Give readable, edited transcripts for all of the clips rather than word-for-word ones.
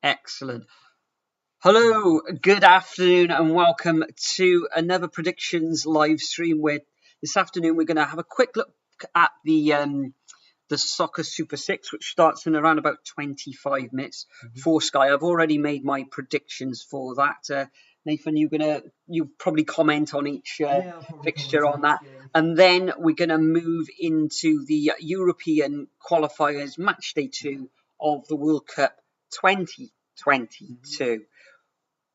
Excellent. Hello, good afternoon, and welcome to another predictions live stream. Where this afternoon we're going to have a quick look at the Soccer Super 6, which starts in around about 25 minutes for Sky. I've already made my predictions for that. Nathan, you probably comment on each fixture on that, and then we're going to move into the European Qualifiers Matchday 2 of the World Cup 2022.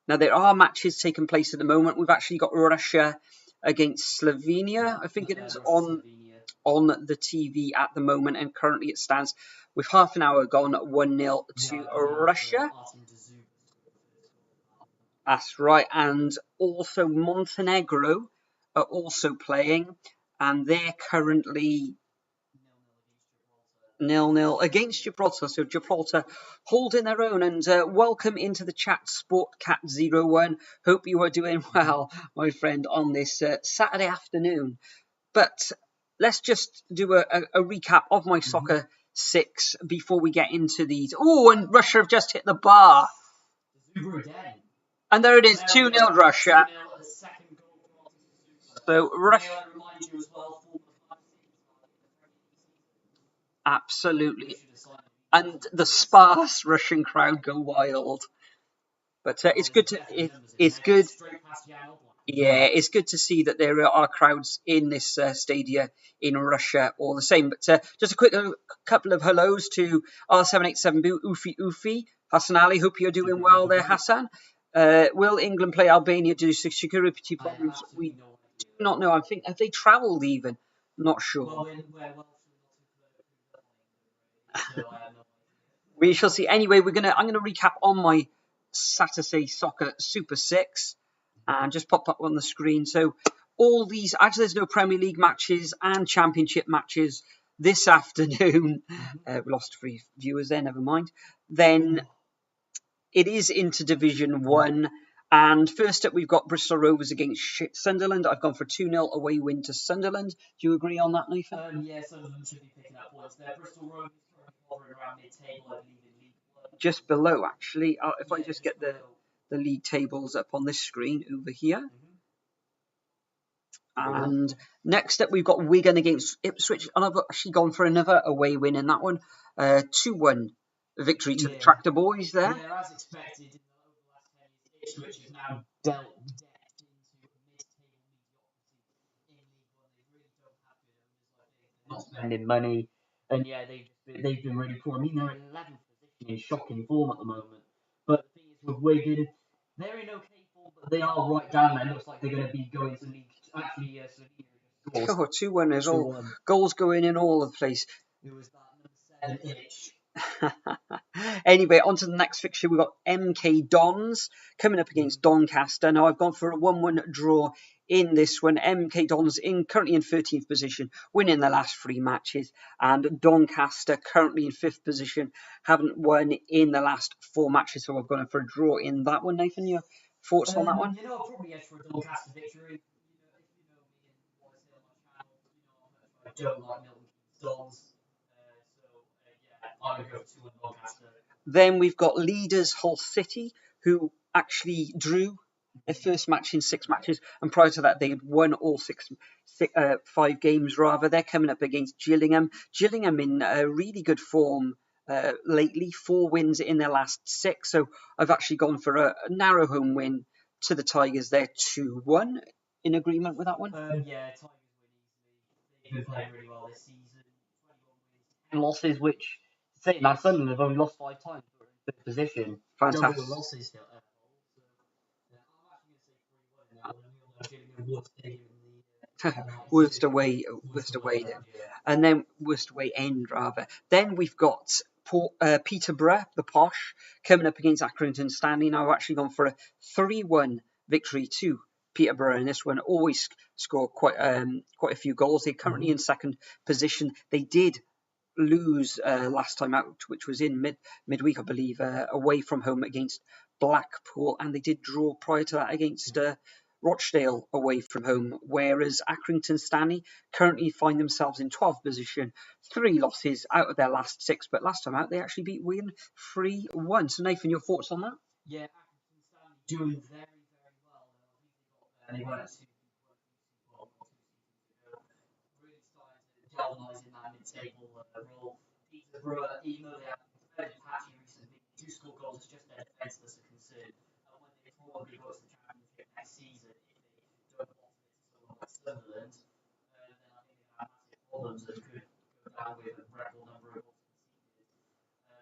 Now, there are matches taking place at the moment. We've actually got Russia against Slovenia, I think it is, on the TV at the moment. And currently it stands with half an hour gone, 1-0 to Russia. That's right. And also Montenegro are also playing. And they're currently 0-0 against Gibraltar. So Gibraltar holding their own. And welcome into the chat, SportCat01. Hope you are doing well, my friend, on this Saturday afternoon. But let's just do a recap of my Soccer 6 before we get into these. Oh, and Russia have just hit the bar. And there it is, 2-0 Russia. So Russia... Absolutely. And the sparse Russian crowd go wild. But it's good to it's good to see that there are crowds in this stadium in Russia all the same. But just a quick couple of hellos to R787 Ufi Hassan Ali. Hope you're doing well there, Hassan. Will England play Albania due to security problems? We do not know. I think have they travelled even? Not sure. We shall see. Anyway, I'm gonna recap on my Saturday Soccer Super 6 and just pop up on the screen. So all these, actually there's no Premier League matches and Championship matches this afternoon. We lost 3 viewers there, never mind. Then it is into Division 1. And first up, we've got Bristol Rovers against Sunderland. I've gone for 2-0 away win to Sunderland. Do you agree on that, Nathan? Yeah, Sunderland should be picking up points there. Bristol Rovers around mid-table, I believe, in League One. Just below, actually. If I just get the league tables up on this screen over here. And next up, we've got Wigan against Ipswich. And I've actually gone for another away win in that one. 2-1 victory to the Tractor Boys there. Yeah, as expected, in the last 10 years, Ipswich has now dealt depth into mid-table mediocrity in League One. They really don't have good owners, I think. They're not spending money. And yeah, they've been really poor. I mean, they're in 11th position in shocking form at the moment. But the thing is, with Wigan, they're in okay form, but they are right down there. It looks like they're going to be going to League. Actually, Slovenia. Oh, 2-1 is all. Goals going in all the place. It was that number 7 itch. Anyway, on to the next fixture. We've got MK Dons coming up against Doncaster. Now, I've gone for a 1-1 draw in this one. MK Dons currently in 13th position, winning their last 3 matches. And Doncaster currently in 5th position, haven't won in the last 4 matches. So I've gone for a draw in that one. Nathan, your thoughts on that one? I'll probably go for a Doncaster victory. I don't like Milton Dons. I would go for 2-1 Doncaster. Then we've got leaders Hull City, who actually drew their first match in 6 matches, and prior to that they had won all 5 games rather. They're coming up against Gillingham. Gillingham in really good form lately, 4 wins in their last 6. So I've actually gone for a narrow home win to the Tigers there, 2-1. In agreement with that one? Yeah, Tigers win easily. They've been playing really well this season. 21 wins. Losses, which saying that Sunderland have only lost 5 times, but in 5th position. Fantastic. Double losses still. Worst away then. And then worst away end rather. Then we've got Peterborough, the posh, coming up against Accrington Stanley. Now I've actually gone for a 3-1 victory to Peterborough in this one. Always score quite a few goals. They're currently in 2nd position. They did lose last time out, which was in midweek, I believe, away from home against Blackpool, and they did draw prior to that against Rochdale away from home, whereas Accrington Stanley currently find themselves in 12th position, 3 losses out of their last 6, but last time out they actually beat Wigan 3-1. So Nathan, your thoughts on that? Yeah, Accrington Stanley doing very, very well. They went to really starting to galvanise in that mid-table role. Peterborough, even though they have been very patchy recently, do score goals. It's just their defence that's a concern. And when they probably go to the Championship next season, if they don't offer it to someone like Sunderland, then I think they have massive problems and could go down with a record number of goals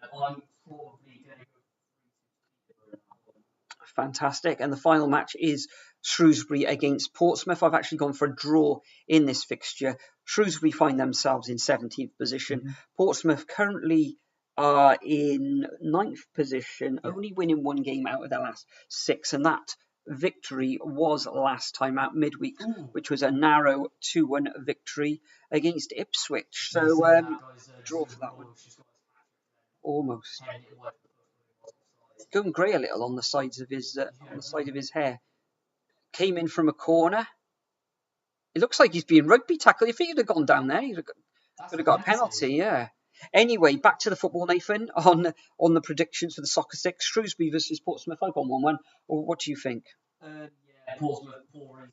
conceded. I'm probably going to go Fantastic. And the final match is Shrewsbury against Portsmouth. I've actually gone for a draw in this fixture. Shrewsbury find themselves in 17th position. Portsmouth currently are in 9th position, only winning 1 game out of their last 6. And that victory was last time out midweek, which was a narrow 2-1 victory against Ipswich. So draw for that one. Almost. Going grey a little on the sides of his on the side of his hair. Came in from a corner. It looks like he's being rugby tackled. If he'd have gone down there, he would have got a penalty. Yeah. Anyway, back to the football, Nathan. On the predictions for the Soccer Six, Shrewsbury versus Portsmouth. I've gone 1-1. What do you think? Yeah, Portsmouth poor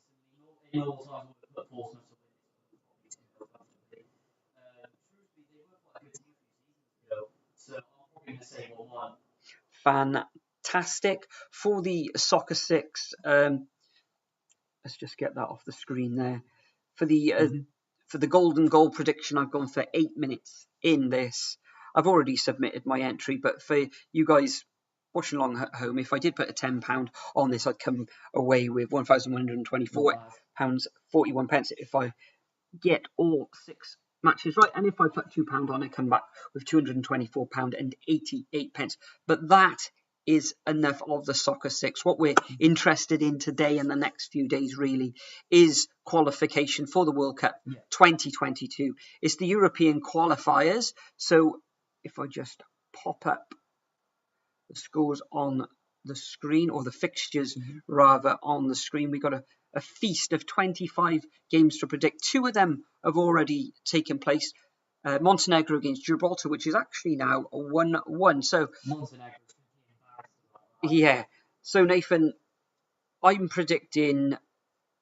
recently. In all times, but Portsmouth to win. Shrewsbury, they were quite good team a few seasons ago, so I'm probably going to say 1-1. Fantastic. For the Soccer Six, let's just get that off the screen there. For the golden goal prediction, I've gone for 8 minutes in this. I've already submitted my entry, but for you guys watching along at home, if I did put a £10 on this, I'd come away with £1,124 41 pence if I get all 6 matches right. And if I put £2 on it, come back with £224 and 88 pence. But that is enough of the Soccer Six. What we're interested in today and the next few days really is qualification for the World Cup 2022. It's the European Qualifiers. So if I just pop up the scores on the screen, or the fixtures rather on the screen, we got a feast of 25 games to predict. 2 of them have already taken place. Montenegro against Gibraltar, which is actually now 1-1. So yeah. So Nathan, I'm predicting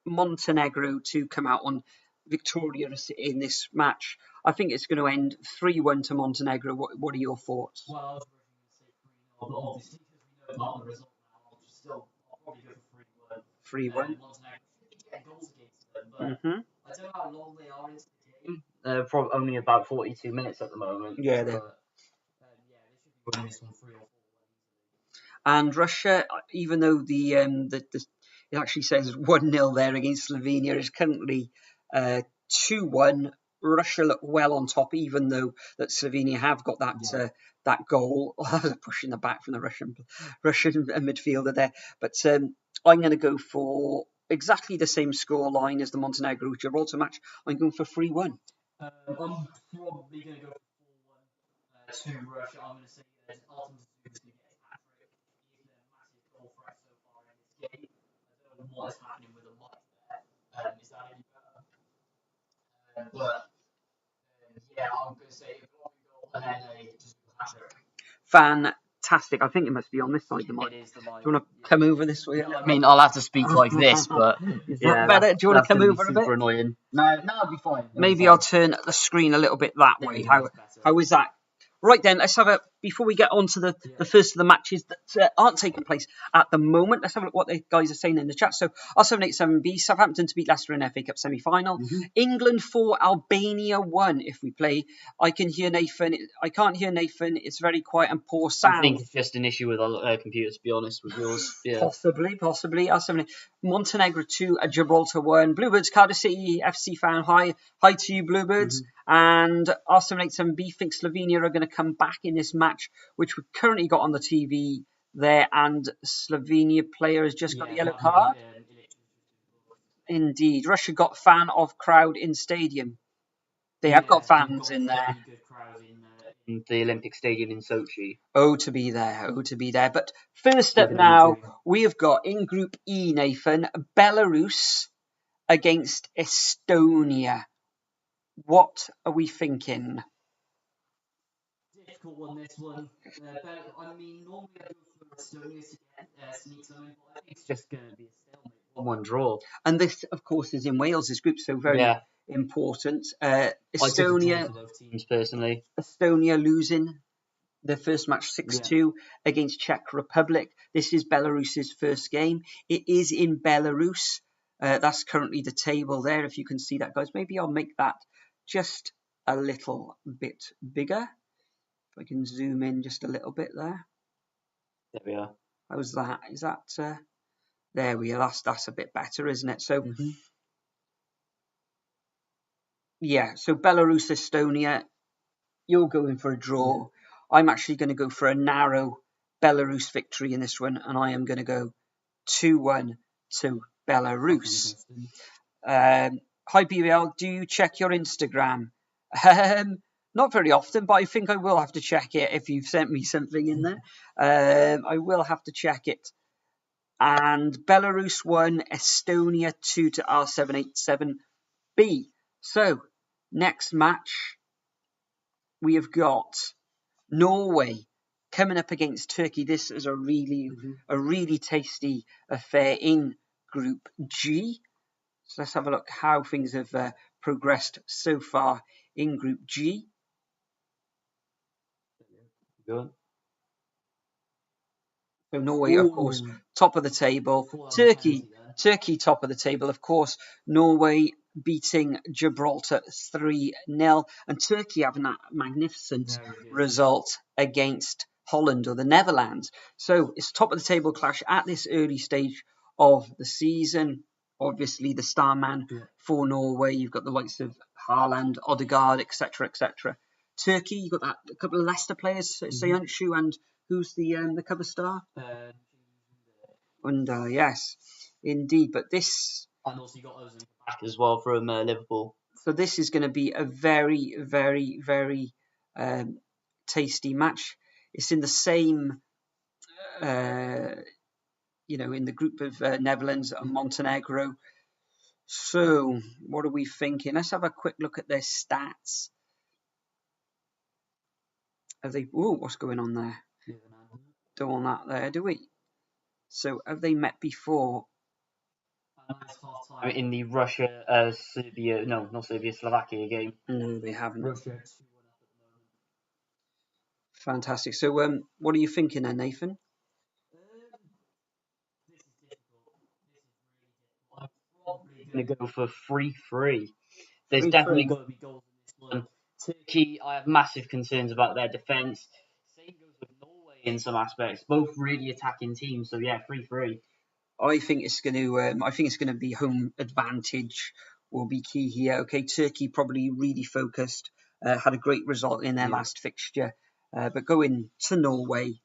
Montenegro to come out on victorious in this match. I think it's going to end 3-1 to Montenegro. What are your thoughts? Well, I was going to say 3-0, but obviously because we know about the result now, I'll probably go for 3-1. 3-1. Montenegro should get goals against them, but I don't know how long they are into the game. Probably only about 42 minutes at the moment. Yeah, they should be winning this one 3 or 4. And Russia, even though it actually says 1-0 there against Slovenia, is currently 2-1. Russia look well on top, even though that Slovenia have got that goal. Pushing the back from the Russian midfielder there. But I'm going to go for exactly the same score line as the Montenegro-Gibraltar match. I'm going for 3-1. I'm probably going to go for 4-1 to Russia. I'm going to say Artem is going to get a hat-trick. He's been a massive goal threat so far in this game. I don't know what is happening with the light there. Is that any better? But yeah, I'm going to say a goal and then just a hat-trick. Fantastic. I think it must be on this side of the mic. It is the mic. Do you want to come over this way? I mean, I'll have to speak like this, but yeah, better. Do you want to come over a bit? Super annoying. No, it'll be fine. Maybe I'll turn the screen a little bit that way. How is that? Right then, let's have before we get on to the first of the matches that aren't taking place at the moment, let's have a look what the guys are saying in the chat. So, R787B, Southampton to beat Leicester in FA Cup semi-final. England 4, Albania 1 if we play. I can hear Nathan. I can't hear Nathan. It's very quiet and poor sound. I think it's just an issue with our computer, to be honest, with yours. Yeah. Possibly. R7, Montenegro 2, Gibraltar 1. Bluebirds, Cardiff City, FC fan. Hi to you, Bluebirds. And R787B thinks Slovenia are going to come back in this match, which we've currently got on the TV there. And Slovenia player has just got a yellow card. Indeed. Russia got fan of crowd in stadium. They have got fans in there. Good crowd in in the Olympic Stadium in Sochi. Oh, to be there. Oh, to be there. But first We're up gonna now, need to. we have got in Group E, Nathan, Belarus against Estonia. What are we thinking? Difficult one, this one. I mean, normally I go for Estonia to get sneak something, but I think it's just going to be a stalemate. 1-1 draw. And this, of course, is in Wales' group, so very Yeah. important. I took a draw Estonia for both teams personally. losing their first match 6-2 against Czech Republic. This is Belarus's first game. It is in Belarus. That's currently the table there, if you can see that, guys. Maybe I'll make that just a little bit bigger. If I can zoom in just a little bit there. There we are. How's that? Is that... there we are. That's a bit better, isn't it? So, yeah. So Belarus, Estonia, you're going for a draw. I'm actually going to go for a narrow Belarus victory in this one, and I am going to go 2-1 to Belarus. Hi BBL, do you check your Instagram? Not very often, but I think I will have to check it if you've sent me something in there. I will have to check it. And Belarus 1, Estonia 2 to R787B. So, next match, we have got Norway coming up against Turkey. This is a really tasty affair in Group G. So let's have a look how things have progressed so far in Group G. Good. So Norway, of course, top of the table. Turkey, top of the table, of course. Norway beating Gibraltar 3-0. And Turkey having that magnificent result against Holland or the Netherlands. So it's top of the table clash at this early stage of the season. Obviously, the star man for Norway. You've got the likes of Haaland, Odegaard, etc., etc. Turkey, you've got a couple of Leicester players, Söyüncü, and who's the cover star? Under, yes, indeed. But this... And also you got Ozil back as well from Liverpool. So this is going to be a very, very, very tasty match. It's in the same... in the group of Netherlands and Montenegro. So, what are we thinking? Let's have a quick look at their stats. Have they? Oh, what's going on there? Don't want that there, do we? So, have they met before? In the Russia, Serbia, no, not Serbia, Slovakia game. No, they haven't. Russia 2-1 up at the moment. Fantastic. So, what are you thinking then, Nathan? This is difficult. I'm probably going to go for 3-3. There's 3-3. definitely got to be goals in this one. Turkey, I have massive concerns about their defence. Same goes with Norway in some aspects. Both really attacking teams. So yeah, 3-3. I think it's going to be home advantage will be key here. Okay, Turkey probably really focused, had a great result in their last fixture, but going to Norway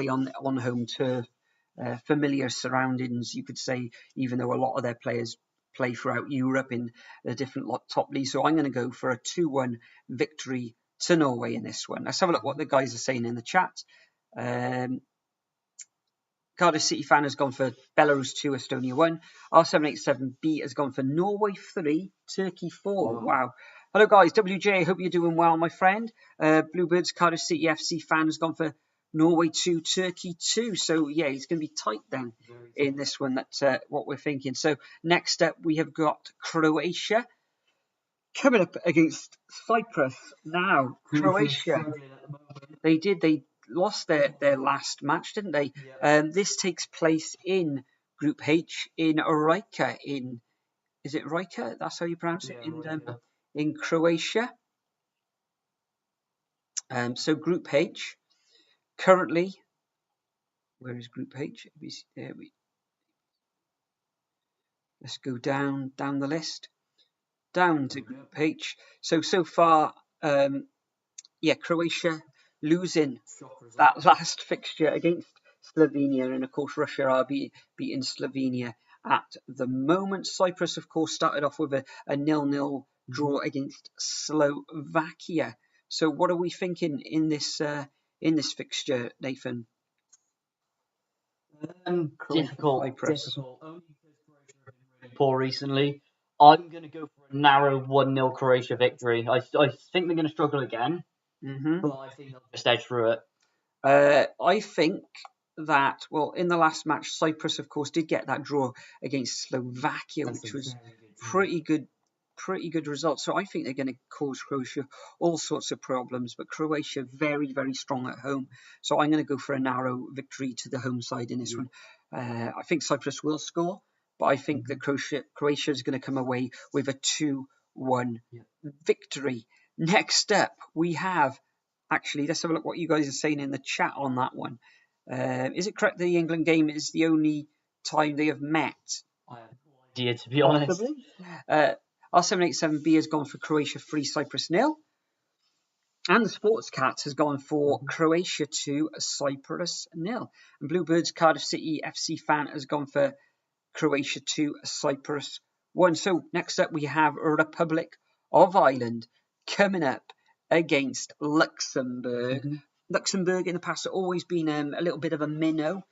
on home turf, familiar surroundings, you could say, even though a lot of their players play throughout Europe in the different top leagues. So I'm going to go for a 2-1 victory to Norway in this one. Let's have a look what the guys are saying in the chat. Cardiff City fan has gone for Belarus 2, Estonia 1. R787B has gone for Norway 3, Turkey 4. Wow. Hello guys, WJ, hope you're doing well, my friend. Bluebirds Cardiff City FC fan has gone for Norway 2, Turkey 2. So yeah, it's going to be tight then in this one. That's what we're thinking. So next up we have got Croatia coming up against Cyprus. Now, Croatia, they lost their last match, didn't they? This takes place in Group H in Rijeka. Is it Rijeka? That's how you pronounce it in Croatia. So Group H currently. Where is Group H? There we. Let's go down the list, down to Group H. So far, Croatia losing that last fixture against Slovenia, and of course Russia are beating Slovenia at the moment. Cyprus, of course, started off with a 0-0 draw against Slovakia. So what are we thinking in this fixture, Nathan? Difficult. Cyprus. Only because Croatia have been really poor recently. I'm going to go for a narrow 1-0 Croatia victory. I think they're going to struggle again, but I think they'll just edge through it. I think that, well, in the last match, Cyprus, of course, did get that draw against Slovakia, which was pretty good result. So I think they're going to cause Croatia all sorts of problems. But Croatia very, very strong at home. So I'm going to go for a narrow victory to the home side in this one. I think Cyprus will score, but I think that Croatia is going to come away with a 2-1 victory. Next up, we have, actually, let's have a look what you guys are saying in the chat on that one. Is it correct that the England game is the only time they have met? I have no idea, to be honest. R787B has gone for Croatia 3, Cyprus 0. And the Sports Cat has gone for Croatia 2, Cyprus 0. And Bluebirds Cardiff City FC fan has gone for Croatia 2, Cyprus 1. So next up we have Republic of Ireland coming up against Luxembourg. Luxembourg in the past have always been a little bit of a minnow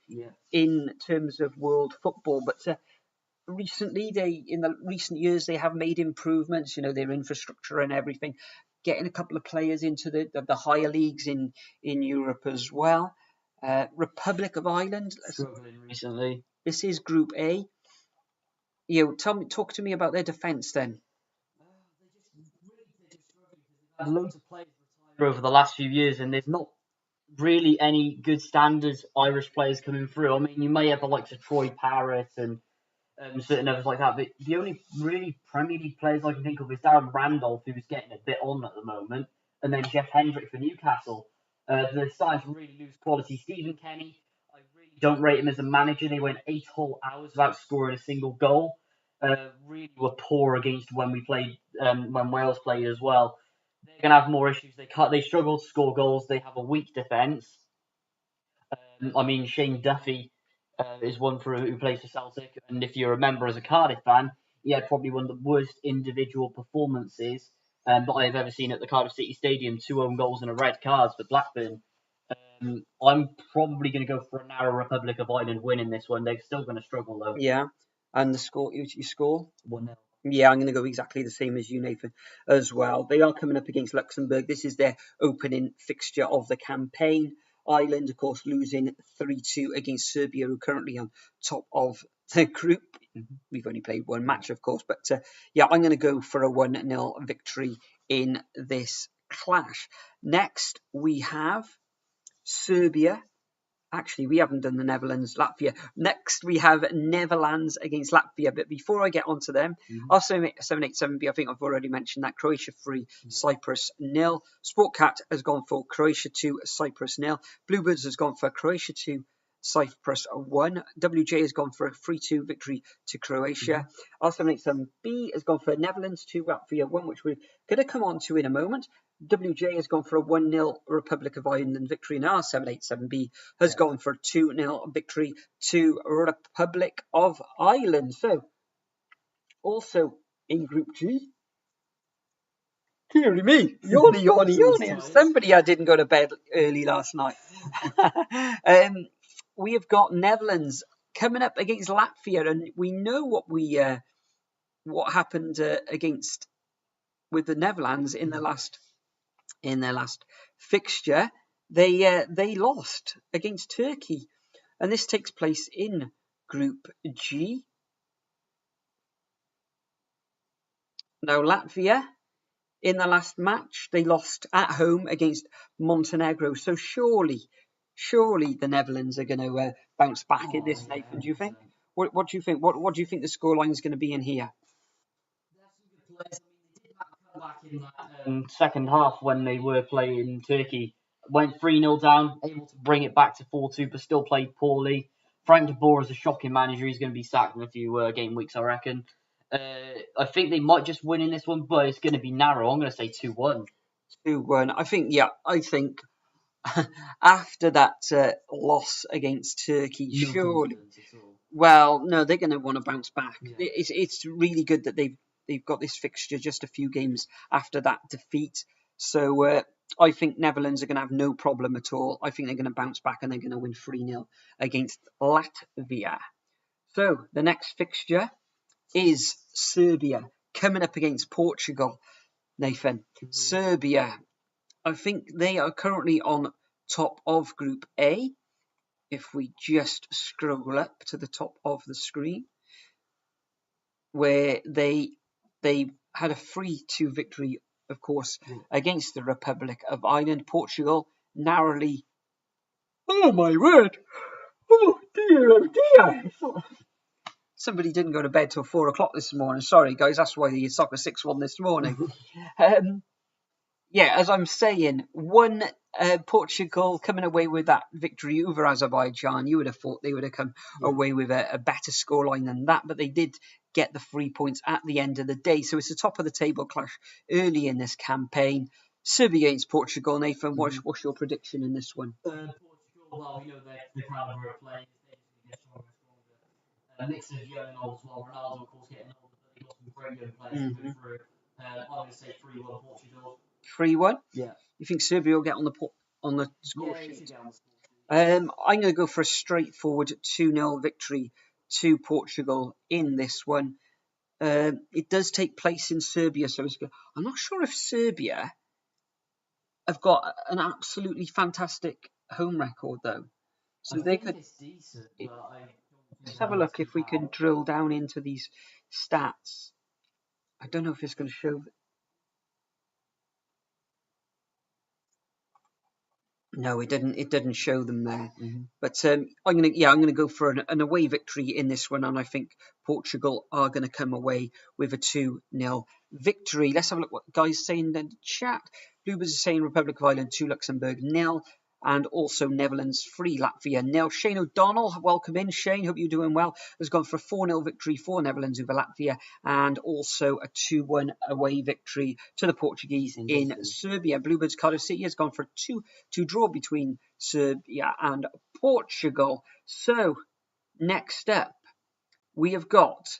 in terms of world football, but recently, in the recent years, they have made improvements. Their infrastructure and everything, getting a couple of players into the higher leagues in Europe as well. Republic of Ireland struggling recently. This is Group A. Talk to me about their defence then. They're just struggling because they've had loads of players retire over the last few years, and there's not really any good standards Irish players coming through. I mean, you may have the likes of Troy Parrott and certain others like that, but the only really Premier League players I can think of is Darren Randolph, who's getting a bit on at the moment, and then Jeff Hendrick for Newcastle. They're starting to really lose quality. Stephen Kenny, I really don't rate him as a manager. They went 8 whole hours without scoring a single goal. Really were poor against when Wales played as well. They're going to have more issues. They struggle to score goals. They have a weak defence. Shane Duffy is one who plays for Celtic, and if you remember as a Cardiff fan, he had probably one of the worst individual performances that I have ever seen at the Cardiff City Stadium. 2 own goals and a red card for Blackburn. I'm probably going to go for a narrow Republic of Ireland win in this one. They're still going to struggle though. Yeah, and the score, you score? 1-0. Yeah, I'm going to go exactly the same as you, Nathan, as well. They are coming up against Luxembourg. This is their opening fixture of the campaign. Ireland, of course, losing 3-2 against Serbia, who are currently on top of the group. We've only played one match, of course, but I'm going to go for a 1-0 victory in this clash. Next, we have Serbia. Actually, we haven't done the Netherlands, Latvia. Next, we have Netherlands against Latvia. But before I get onto them, R787B, I think I've already mentioned that. Croatia 3, Cyprus 0. Sportcat has gone for Croatia 2, Cyprus 0. Bluebirds has gone for Croatia 2, Cyprus 1. WJ has gone for a 3-2 victory to Croatia. R787B has gone for Netherlands 2, Latvia 1, which we're going to come on to in a moment. WJ has gone for a 1-0 Republic of Ireland victory. Now R787B has gone for a 2-0 victory to Republic of Ireland. So, also in Group G, dearie me, yawny. Somebody didn't go to bed early last night. We have got Netherlands coming up against Latvia, and we know what happened with the Netherlands in their last fixture. They lost against Turkey, and this takes place in Group G. Now Latvia, in the last match, they lost at home against Montenegro. So surely the Netherlands are going to bounce back in this, Nathan. Do you think? What do you think? What do you think the scoreline is going to be in here? Back in that second half when they were playing Turkey, went 3-0 down, able to bring it back to 4-2, but still played poorly. Frank de Boer is a shocking manager. He's going to be sacked in a few game weeks, I reckon. I think they might just win in this one, but it's going to be narrow. I'm going to say 2-1. 2-1. I think after that loss against Turkey, surely. Well, no, they're going to want to bounce back. Yeah. It's really good that they've got this fixture just a few games after that defeat. So I think Netherlands are going to have no problem at all. I think they're going to bounce back and they're going to win 3-0 against Latvia. So the next fixture is Serbia coming up against Portugal. Nathan, Serbia, I think they are currently on top of Group A. If we just scroll up to the top of the screen, where they had a 3-2 victory, of course, against the Republic of Ireland. Portugal narrowly. Oh my word! Oh dear! Somebody didn't go to bed till 4 o'clock this morning. Sorry, guys, that's why the soccer 6-1 this morning. Yeah, as I'm saying, Portugal coming away with that victory over Azerbaijan. You would have thought they would have come away with a better scoreline than that, but they did get the 3 points at the end of the day. So it's a top of the table clash early in this campaign. Serbia against Portugal. Nathan, what's your prediction in this one? Portugal, well, we know that the caliber of players, they just get stronger and stronger. A mix of young and old as well. Ronaldo, of course, getting older, but they've got some great young players coming through. I'm going to say 3-1 Portugal. 3-1? Yeah. You think Serbia will get on the score sheet? I'm going to go for a straightforward 2-0 victory to Portugal in this one. It does take place in Serbia, so I'm not sure if Serbia have got an absolutely fantastic home record, though. So they could. It's decent, Let's have a look if we can drill down into these stats. I don't know if it's going to show. No, it didn't. It didn't show them there. But I'm gonna go for an away victory in this one, and I think Portugal are going to come away with a 2-0 victory. Let's have a look what guys saying in the chat. Bluebirds is saying Republic of Ireland 2, Luxembourg 0. And also Netherlands 3, Latvia 0. Shane O'Donnell, welcome in. Shane, hope you're doing well. Has gone for a 4-0 victory for Netherlands over Latvia, and also a 2-1 away victory to the Portuguese in Serbia. Bluebirds Cardiff City has gone for a 2-2 draw between Serbia and Portugal. So next up, we have got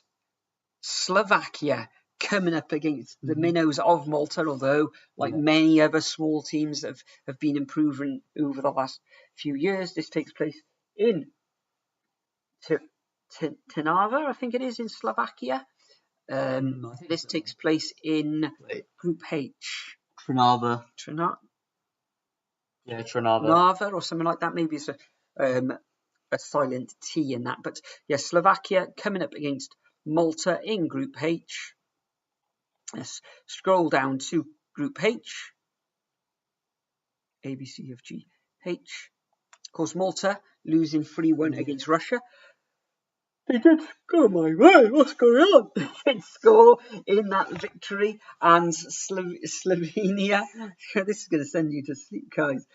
Slovakia coming up against the minnows of Malta, although, like many other small teams that have been improving over the last few years, this takes place in Trnava, I think it is, in Slovakia. This takes place in Group H. Trnava. Yeah, Trnava. or something like that. Maybe it's a silent T in that. But yeah, Slovakia coming up against Malta in Group H. Let's scroll down to Group H. A, B, C, F, G, H. Of course, Malta losing 3-1 against Russia. They did. Oh my word, what's going on? They did score in that victory, and Slovenia. This is going to send you to sleep, guys.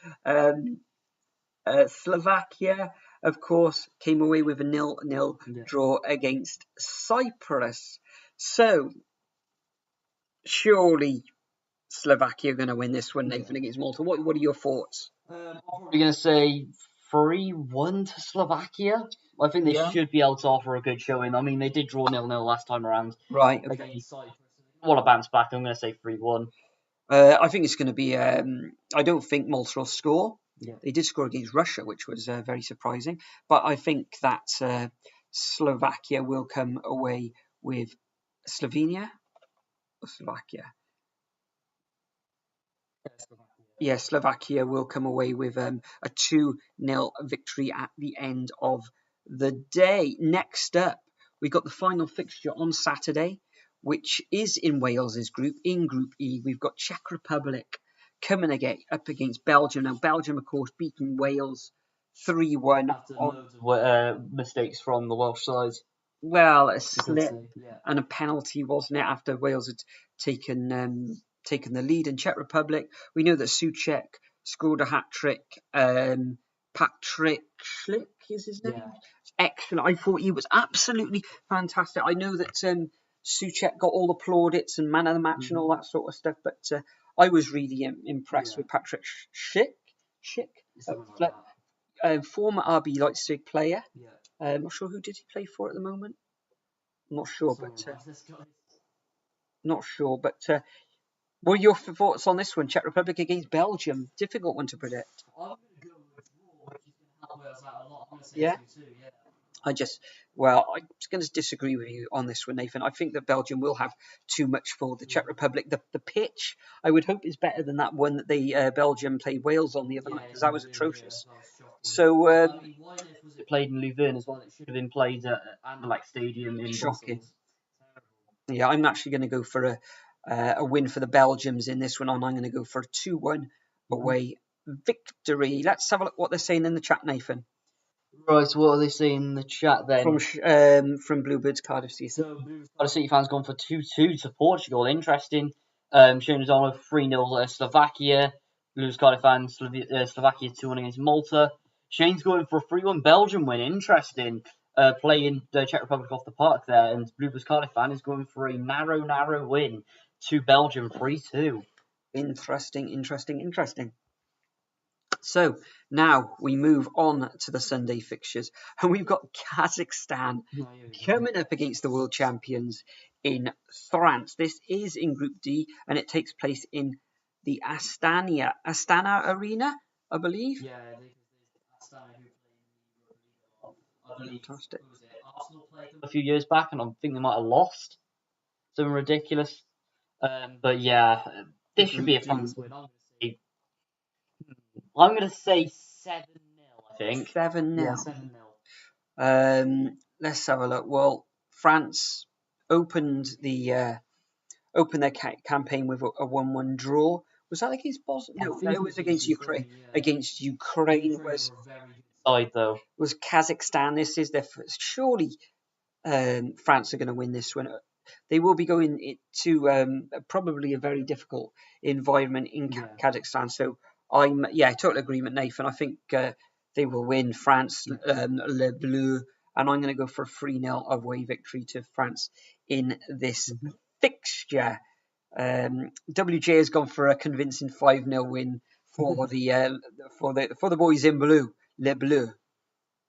Slovakia, of course, came away with a 0-0 draw against Cyprus. So surely Slovakia are going to win this one, Nathan, against Malta. What are your thoughts? I'm probably going to say 3-1 to Slovakia. I think they should be able to offer a good showing. I mean, they did draw 0-0 last time around. Right. Okay. Against Cyprus. They want to bounce back. I'm going to say 3-1. I think it's going to be. I don't think Malta will score. Yeah. They did score against Russia, which was very surprising. But I think that Slovakia will come away with Slovenia or Slovakia. Yeah, Slovakia will come away with a 2-0 victory at the end of the day. Next up, we got the final fixture on Saturday, which is in Wales's group. In Group E, we've got Czech Republic coming up against Belgium. Now, Belgium, of course, beating Wales 3-1. After loads of mistakes from the Welsh side. Well, a slip and a penalty, wasn't it, after Wales had taken the lead in Czech Republic. We know that Souček scored a hat-trick. Patrick Schlick is his name? Yeah. Excellent. I thought he was absolutely fantastic. I know that Souček got all the plaudits and man of the match and all that sort of stuff, but I was really impressed with Patrick Schick. Former RB Leipzig player. Yeah. I'm not sure who did he play for at the moment. I'm not sure, but What are your thoughts on this one? Czech Republic against Belgium. Difficult one to predict. I'm going to go with a draw, which is going to help Wales out a lot. I'm going to say Yeah. 2-2, yeah. I'm going to disagree with you on this one, Nathan. I think that Belgium will have too much for the Czech Republic. The pitch, I would hope, is better than that one that the Belgium played Wales on the other night, because that was atrocious. Yeah, that was shocking. So, I mean, why on earth was it played in Louvain as well? It should have been played at Anderlecht Stadium in shocking. Brussels. Yeah, I'm actually going to go for a win for the Belgians in this one. I'm going to go for a 2-1 away victory. Let's have a look what they're saying in the chat, Nathan. Right, so what are they saying in the chat then? From Bluebirds Cardiff City. So Bluebirds Cardiff City fans gone for 2-2 to Portugal. Interesting. Shane on 3-0 Slovakia. Bluebirds Cardiff fans Slovakia 2-1 against Malta. Shane's going for a 3-1 Belgium win. Interesting. Playing the Czech Republic off the park there, and Bluebirds Cardiff fan is going for a narrow win to Belgium 3-2. Interesting. So now we move on to the Sunday fixtures, and we've got Kazakhstan coming up against the world champions in France. This is in Group D, and it takes place in the Astana Arena, I believe. Yeah, Astana who play in the Europa League. I believe. Fantastic. Arsenal played them A few years back, and I think they might have lost. Something ridiculous. But yeah, this should be a fun win. I'm going to say 7-0, I think. 7-0. Yeah, 7-0. Let's have a look. Well, France opened their campaign with a 1-1 draw. Was that against Bosnia? No, it was against Ukraine. Yeah. Against Ukraine was a very good Side though. was Kazakhstan. This is their first. Surely France are going to win this one. They will be going to probably a very difficult environment in Kazakhstan. So I'm total agreement, Nathan. I think they will win. France, Le Bleu, and I'm going to go for a 3-0 away victory to France in this fixture. WJ has gone for a convincing 5-0 win for the boys in blue, Le Bleu,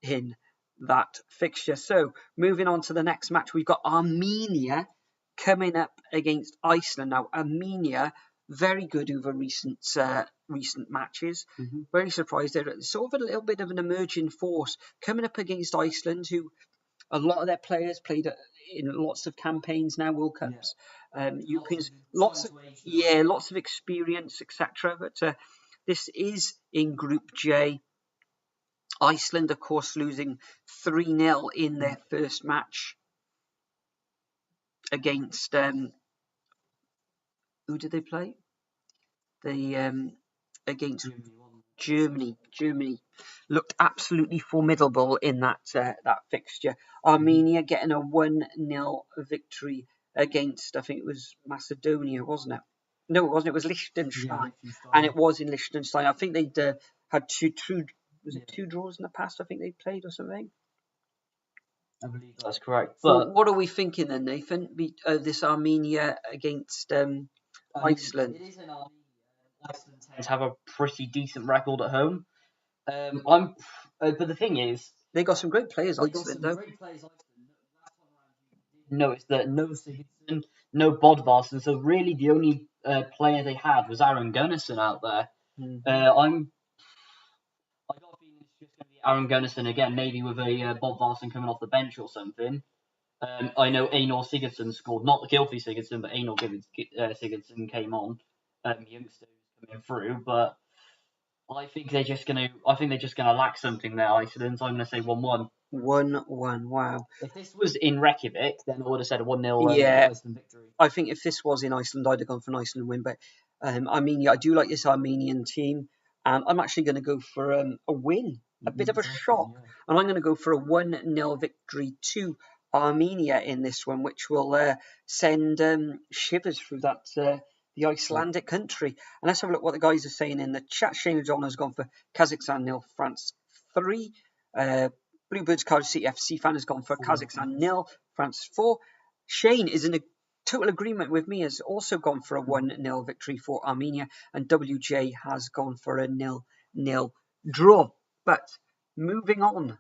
in that fixture. So moving on to the next match, we've got Armenia coming up against Iceland. Now Armenia, very good over recent matches. Very surprised. They're sort of a little bit of an emerging force coming up against Iceland, who a lot of their players played in lots of campaigns now, World Cups, Europeans, lots of experience, etc. But this is in Group J. Iceland, of course, losing 3-0 in their first match against who did they play? Against Germany. Germany looked absolutely formidable in that fixture. Armenia getting a 1-0 victory against, I think it was Macedonia, wasn't it? No, it wasn't. It was Liechtenstein, and it was in Liechtenstein. I think they'd had two draws in the past. I think they played or something. I believe that's correct. But what are we thinking then, Nathan? This Armenia against Iceland. It is an Armenia. Iceland tends to have a pretty decent record at home. But the thing is, they got some great players. Iceland, though. Notice that no Sigurdsson, no Bodvarsson, so really the only player they had was Aaron Gunnarsson out there. I got a feeling it's just going to be Aaron Gunnarsson again, maybe with a Bodvarsson coming off the bench or something. I know Einar Sigurdsson scored, not the Gylfi Sigurdsson, but Einar Sigurdsson came on. Youngster coming through, but I think they're just gonna lack something there, Iceland. So I'm gonna say 1-1. 1-1. Wow. If this was in Reykjavik, then I would have said a 1-0 Iceland victory. I think if this was in Iceland, I'd have gone for an Iceland win. But Armenia, I do like this Armenian team, and I'm actually going to go for a win, a bit of a shock, and I'm going to go for a 1-0 victory to Armenia in this one, which will send shivers through the Icelandic country. And let's have a look what the guys are saying in the chat. Shane John has gone for Kazakhstan 0, France 3. Bluebirds Cardiff City FC fan has gone for Kazakhstan 0, France 4. Shane is in a total agreement with me, has also gone for a 1-0 victory for Armenia, and WJ has gone for a 0-0 draw. But moving on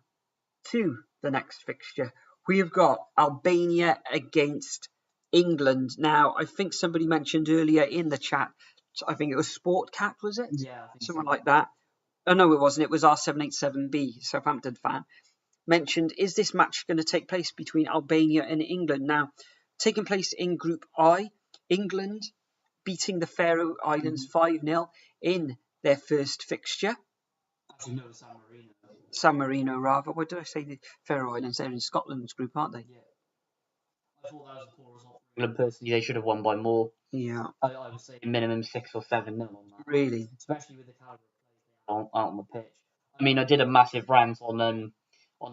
to the next fixture, we have got Albania against England. Now, I think somebody mentioned earlier in the chat, I think it was Sportcat, was it? Yeah, I think Someone so. like that. Oh, no, it wasn't. It was R787B, Southampton fan, mentioned, is this match going to take place between Albania and England? Now, taking place in Group I, England beating the Faroe Islands 5-0 in their first fixture. Actually, no, San Marino. San Marino, rather. What did I say? The Faroe Islands, they're in Scotland's group, aren't they? Yeah. I thought that was a poor result for England. Personally, they should have won by more. Yeah. I would say minimum 6 or 7-0 on that. Really? Especially with the caliber of players out on the pitch. I mean, I did a massive rant on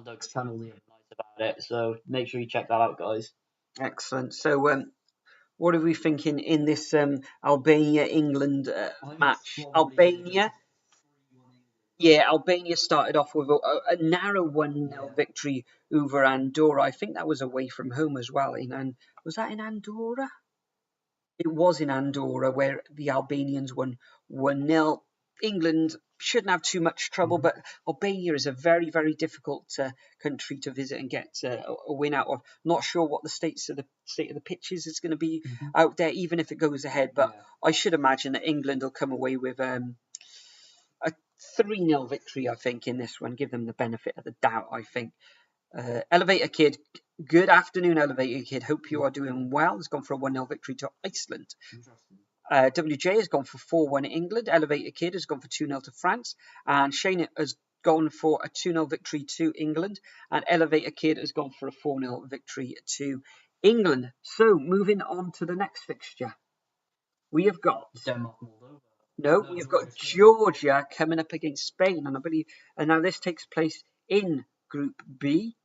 Doug's channel the other night about it, so make sure you check that out, guys. Excellent. So, what are we thinking in this Albania-England match? Albania. Yeah, Albania started off with a narrow 1-0 victory over Andorra. I think that was away from home as well. Was that in Andorra? It was in Andorra where the Albanians won 1-0. England shouldn't have too much trouble, but Albania is a very, very difficult country to visit and get a win out of. Not sure what the state of the pitches is going to be out there, even if it goes ahead. But I should imagine that England will come away with a 3-0 victory, I think, in this one. Give them the benefit of the doubt, I think. Elevator Kid, good afternoon, Elevator Kid. Hope you are doing well. Has gone for a 1-0 victory to Iceland. WJ has gone for 4-1 England. Elevator Kid has gone for 2-0 to France. And Shane has gone for a 2-0 victory to England. And Elevator Kid has gone for a 4-0 victory to England. So, moving on to the next fixture. We have got Denmark, Moldova. No, we've got Georgia coming up against Spain, and I believe, and now this takes place in Group B,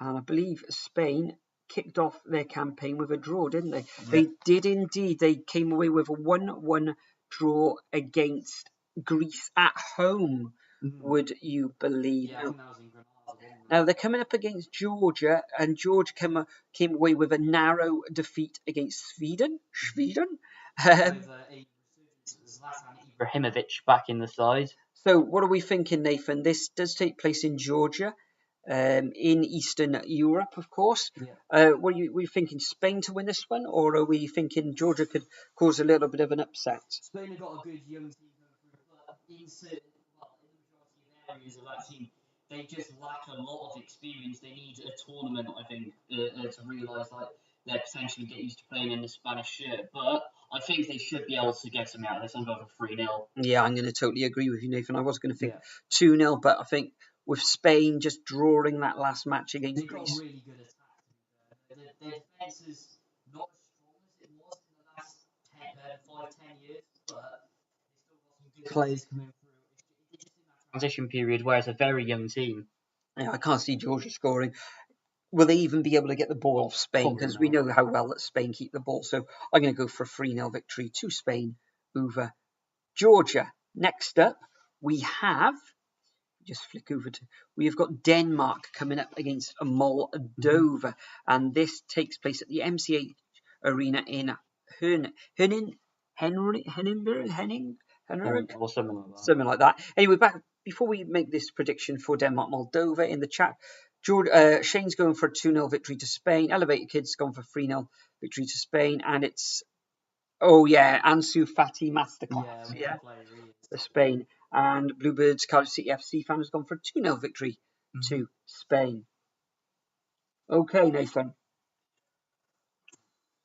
and I believe Spain kicked off their campaign with a draw, didn't they? Yeah. They did indeed. They came away with a 1-1 draw against Greece at home. Would you believe? Yeah, I think that was in Grenada. Now they're coming up against Georgia, and Georgia came away with a narrow defeat against Sweden. With a Zlatan Ibrahimovic back in the side. So what are we thinking, Nathan? This does take place in Georgia, in Eastern Europe, of course. Yeah. Were you thinking Spain to win this one, or are we thinking Georgia could cause a little bit of an upset? Spain have got a good young team coming through, but in the majority of areas of that team, they just lack a lot of experience. They need a tournament, I think, to realise like they're potentially get used to playing in the Spanish shirt. But I think they should be able to get something out of this. I'm going for 3-0. Yeah, I'm going to totally agree with you, Nathan. I was going to think 2-0, but I think with Spain just drawing that last match against Greece. They've got really good attack. Their defence is not as strong as it was in the last 5-10 years, but they've still got some good players coming through. It's just in that transition period where it's a very young team. Yeah, I can't see Georgia scoring. Will they even be able to get the ball off Spain? Because we know how well that Spain keep the ball. So I'm going to go for a 3-0 victory to Spain over Georgia. Next up, we have, we have got Denmark coming up against Moldova. And this takes place at the MCH Arena in Henning, or something like that. Something like that. Anyway, before we make this prediction for Denmark, Moldova in the chat, Shane's going for a 2-0 victory to Spain. Elevator Kid's gone for 3-0 victory to Spain. And it's, Ansu Fati masterclass. Yeah, for Spain. And Bluebirds Cardiff City FC fan has gone for a 2-0 victory to Spain. Okay, Nathan.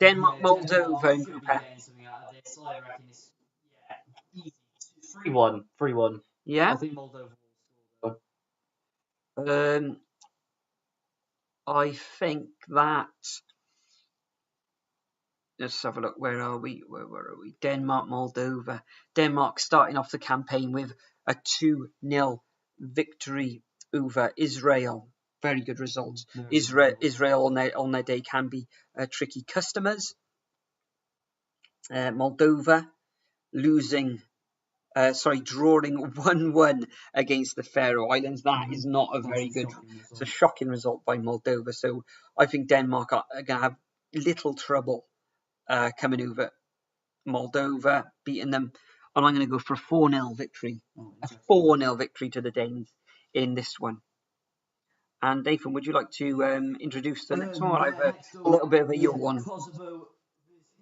Denmark, Moldova in Group F. 3-1. Yeah? I think Moldova will score. I think that... Let's have a look. Where are we? Where are we? Denmark, Moldova. Denmark starting off the campaign with a 2-0 victory over Israel. Very good results. Israel on their day can be tricky customers. Moldova drawing 1-1 against the Faroe Islands. That is not a very good. It's a shocking result by Moldova. So I think Denmark are going to have little trouble coming over Moldova, beating them. And I'm going to go for a 4-0 victory. A 4-0 victory to the Danes in this one. And Nathan, would you like to introduce the next one? I have Next a little bit of a your up, one. Kosovo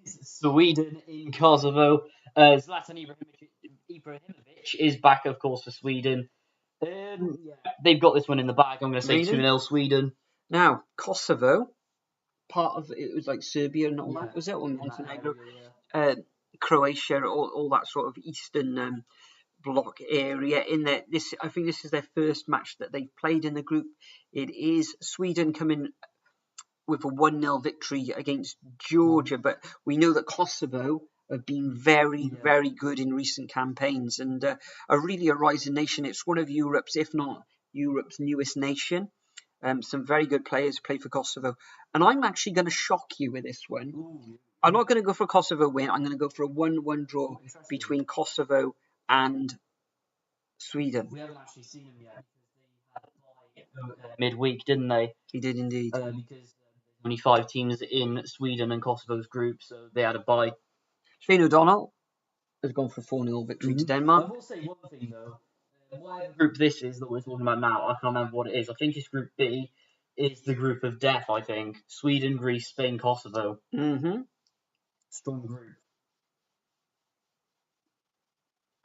versus Sweden in Kosovo. Zlatan Ibrahimovic is back, of course, for Sweden. They've got this one in the bag. I'm going to say Really? 2-0 Sweden. Now, Kosovo, part of it was like Serbia and all Yeah. that, was it? Or In that Montenegro, area, Croatia, all that sort of eastern bloc area. In there, I think this is their first match that they've played in the group. It is Sweden coming with a 1-0 victory against Georgia, but we know that Kosovo have been very, very good in recent campaigns and are really a rising nation. It's one of Europe's, if not Europe's newest nation. Some very good players play for Kosovo. And I'm actually going to shock you with this one. I'm not going to go for a Kosovo win. I'm going to go for a 1-1 draw between Kosovo and Sweden. We haven't actually seen them yet because they had midweek, didn't they? He did indeed. Because only 5 teams in Sweden and Kosovo's group, so they had a bye. Shane O'Donnell has gone for a 4-0 victory to Denmark. I will say one thing though. Whatever group this is that we're talking about now, I can't remember what it is. I think it's Group B. It's the group of death, I think. Sweden, Greece, Spain, Kosovo. Strong group.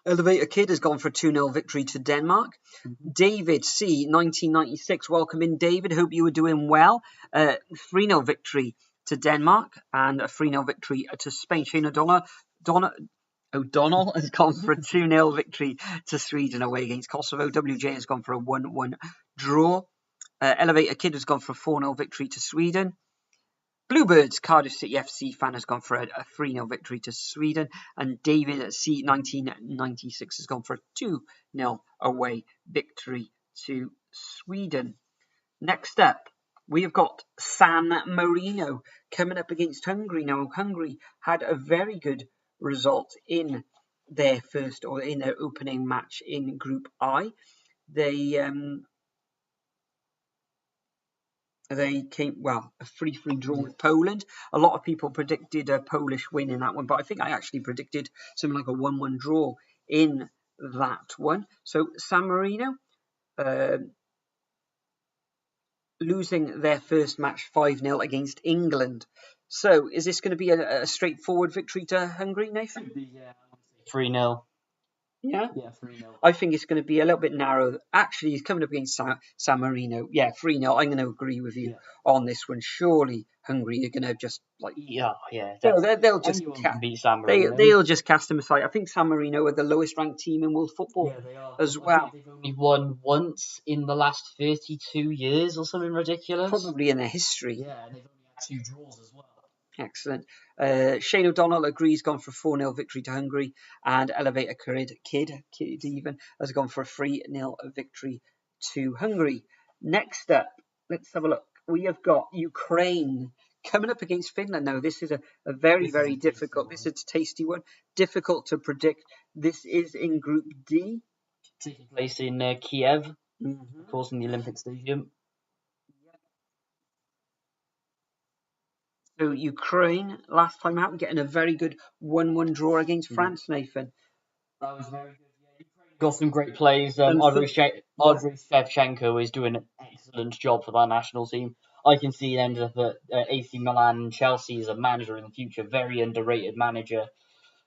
Elevator Kid has gone for a 2-0 victory to Denmark. David C, 1996. Welcome in, David. Hope you were doing well. 3-0 victory to Denmark and a 3-0 victory to Spain. Shane O'Donnell has gone for a 2-0 victory to Sweden away against Kosovo. WJ has gone for a 1-1 draw. Elevator Kid has gone for a 4-0 victory to Sweden. Bluebirds, Cardiff City FC fan, has gone for a 3-0 victory to Sweden. And David C, 1996, has gone for a 2-0 away victory to Sweden. Next up, we have got San Marino coming up against Hungary. Now, Hungary had a very good result in their opening match in Group I. They came, a 3-3 draw with Poland. A lot of people predicted a Polish win in that one, but I think I actually predicted something like a 1-1 draw in that one. So San Marino losing their first match 5-0 against England. So is this going to be a straightforward victory to Hungary, Nathan? Yeah, 3-0. Yeah? Yeah, 3-0. I think it's going to be a little bit narrow. Actually, he's coming up against San Marino. Yeah, 3-0. I'm going to agree with you on this one. Surely Hungary are going to just they'll just beat San Marino. They'll just cast them aside. I think San Marino are the lowest ranked team in world football as well. They've only won once in the last 32 years or something ridiculous. Probably in their history. Yeah, and they've only had 2 draws as well. Excellent. Shane O'Donnell agrees, gone for a 4-0 victory to Hungary, and Elevator Kid even has gone for a 3-0 victory to Hungary. Next up, let's have a look. We have got Ukraine coming up against Finland. Now, this is a very, very difficult. This is a tasty one. Difficult to predict. This is in Group D. Taking place in Kiev, of course, in the Olympic Stadium. So Ukraine, last time out, getting a very good 1-1 draw against France, Nathan. That was very good. Yeah, Ukraine got some great plays. Andriy Shevchenko is doing an excellent job for that national team. I can see him end up at AC Milan and Chelsea as a manager in the future. Very underrated manager.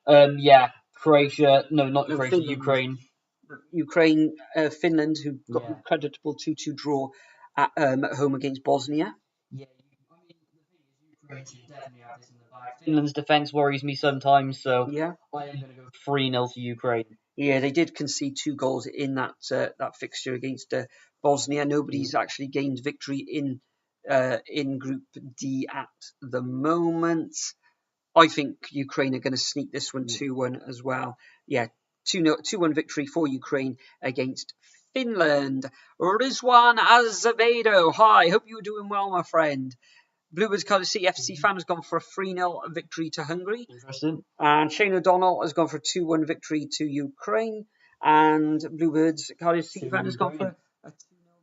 Croatia. No, not Croatia. Finland. Ukraine. Finland, who got a creditable 2-2 draw at home against Bosnia. Yeah. Definitely have this in the bag. Finland's defence worries me sometimes, so I am going to go 3-0 to Ukraine. Yeah, they did concede 2 goals in that fixture against Bosnia. Nobody's actually gained victory in Group D at the moment. I think Ukraine are going to sneak this one 2-1 as well. Yeah, 2-1 victory for Ukraine against Finland. Rizwan Azevedo, hi, hope you're doing well, my friend. Bluebirds Cardiff City FC fan has gone for a 3-0 victory to Hungary. Interesting. And Shane O'Donnell has gone for a 2-1 victory to Ukraine. And Bluebirds Cardiff City fan has gone for a 2-0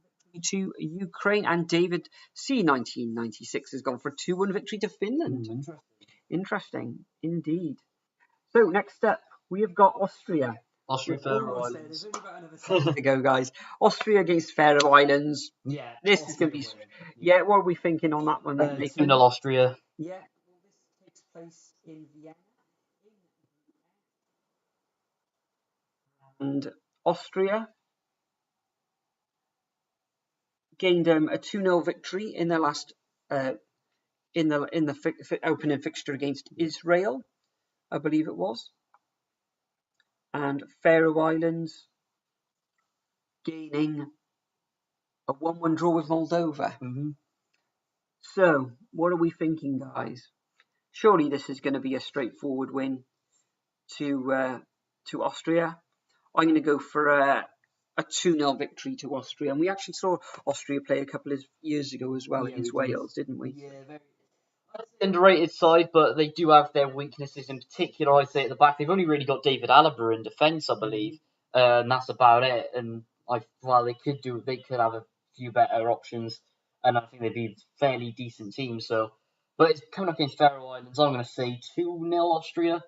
victory to Ukraine. And David C, 1996, has gone for a 2-1 victory to Finland. Interesting indeed. So next up, we have got Austria. Austria, Faroe Islands. There's only about another second to go, guys. Austria against Faroe Islands. Yeah, This is going to be. Yeah, what are we thinking on that one? Then, 2-0 Austria. Yeah, well, this takes place in Vienna. And Austria gained a 2-0 victory in their last in the opening fixture against Israel, I believe it was. And Faroe Islands gaining a 1-1 draw with Moldova. So, what are we thinking, guys? Surely this is going to be a straightforward win to Austria. I'm going to go for a 2-0 victory to Austria. And we actually saw Austria play a couple of years ago as well against Wales, didn't we? Yeah, very underrated side, but they do have their weaknesses. In particular, I'd say at the back, they've only really got David Alaba in defence, I believe, and that's about it. And they could have a few better options, and I think they'd be a fairly decent team. So, but it's coming up against Faroe Islands. I'm going to say 2-0 Austria.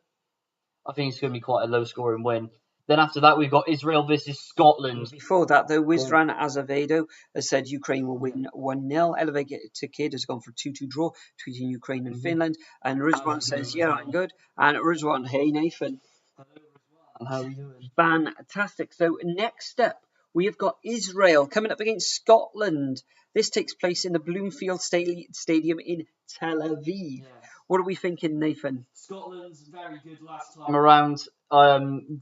I think it's going to be quite a low-scoring win. Then after that, we've got Israel versus Scotland. Before that, though, Wizran Azevedo has said Ukraine will win 1-0. Elevated Kid has gone for 2-2 draw between Ukraine and Finland. And Rizwan says, yeah, I'm good. And Rizwan, hey, Nathan. Hello, Rizwan. How are you doing? Fantastic. So next up, we have got Israel coming up against Scotland. This takes place in the Bloomfield Stadium in Tel Aviv. Yes. What are we thinking, Nathan? Scotland's very good last time around.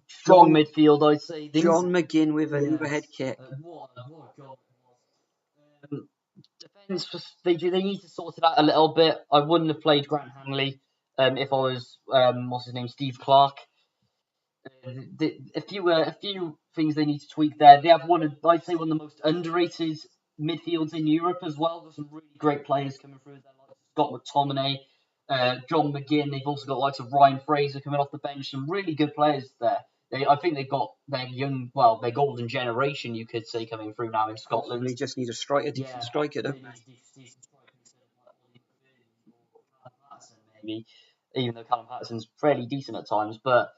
Strong midfield, I'd say. John McGinn with an overhead kick. What a goal it was. Defence, they need to sort it out a little bit. I wouldn't have played Grant Hanley if I was, Steve Clark. A few things they need to tweak there. They have one of the most underrated midfields in Europe as well. There's some really great players coming through there, like Scott McTominay, John McGinn. They've also got likes of Ryan Fraser coming off the bench. Some really good players there. I think they've got their their golden generation, you could say, coming through now in Scotland. They just need a decent striker, don't they? Maybe, even though Callum Patterson's fairly decent at times. But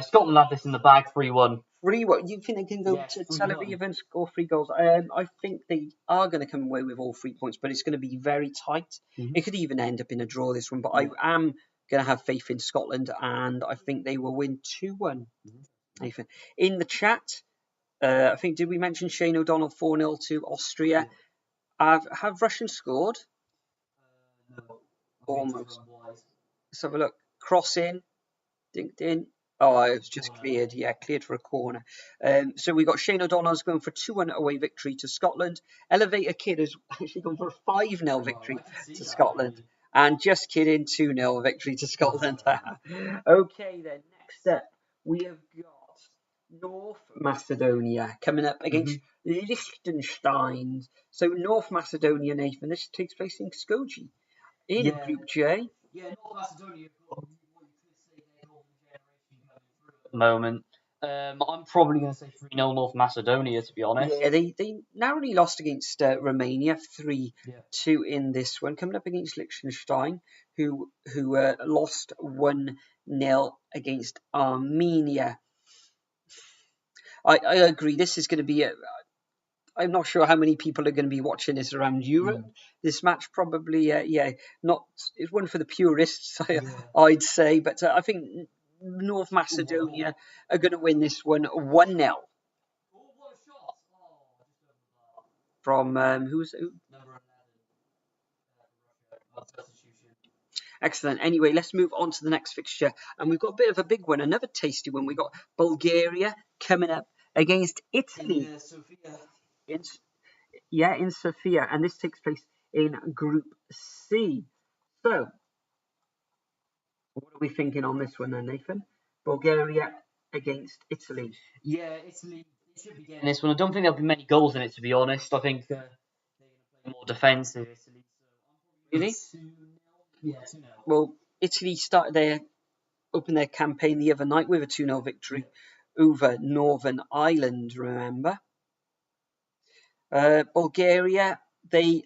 Scotland have this in the bag, 3-1. 3-1. You think they can go to Tel Aviv and score 3 goals? I think they are going to come away with all 3 points, but it's going to be very tight. It could even end up in a draw, this one. But I am going to have faith in Scotland, and I think they will win 2-1. Nathan. In the chat, I think, did we mention Shane O'Donnell 4-0 to Austria? Have Russians scored? No. Almost. Let's have a look. Cross in. Dinked in. Oh, it was just cleared. Yeah, cleared for a corner. So we got Shane O'Donnell's going for 2-1 away victory to Scotland. Elevator Kid has actually gone for a 5-0 victory to Scotland. And Just Kidding, 2-0 victory to Scotland. Okay, then. Next up, we have got North Macedonia coming up against Liechtenstein. So North Macedonia, Nathan, this takes place in Skopje in Group J. Yeah, North Macedonia got what you could say their golden generation coming through at the moment. I'm probably going to say 3-0 North Macedonia, to be honest. Yeah, they narrowly lost against Romania 3-2 in this one. Coming up against Liechtenstein, who lost 1-0 against Armenia. I agree. This is going to be I'm not sure how many people are going to be watching this around Europe. This match probably, it's one for the purists, I'd say. But I think North Macedonia are going to win this one 1-0. From who? Number 11. Excellent. Anyway, let's move on to the next fixture. And we've got a bit of a big one, another tasty one. We've got Bulgaria coming up against Italy. In Sofia. And this takes place in Group C. So, what are we thinking on this one then, Nathan? Bulgaria against Italy. Yeah, Italy should be getting this one. I don't think there'll be many goals in it, to be honest. I think they're going to play more defensive. Italy. Really? 2-0. Yeah, 2-0. Well, Italy opened their campaign the other night with a 2-0 victory over Northern Ireland, remember? Bulgaria, they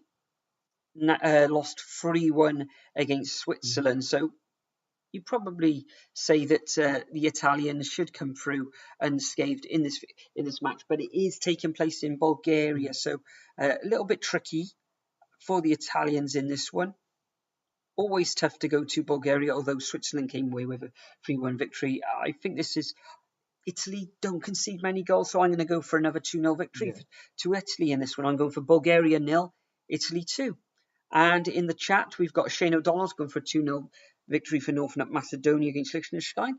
lost 3-1 against Switzerland. So you probably say that the Italians should come through unscathed in this match, but it is taking place in Bulgaria, so a little bit tricky for the Italians in this one. Always tough to go to Bulgaria, although Switzerland came away with a 3-1 victory. I think this is Italy don't concede many goals, so I'm going to go for another 2-0 victory to Italy in this one. I'm going for Bulgaria 0, Italy 2. And in the chat, we've got Shane O'Donnell's going for a 2-0 victory for North Macedonia against Liechtenstein.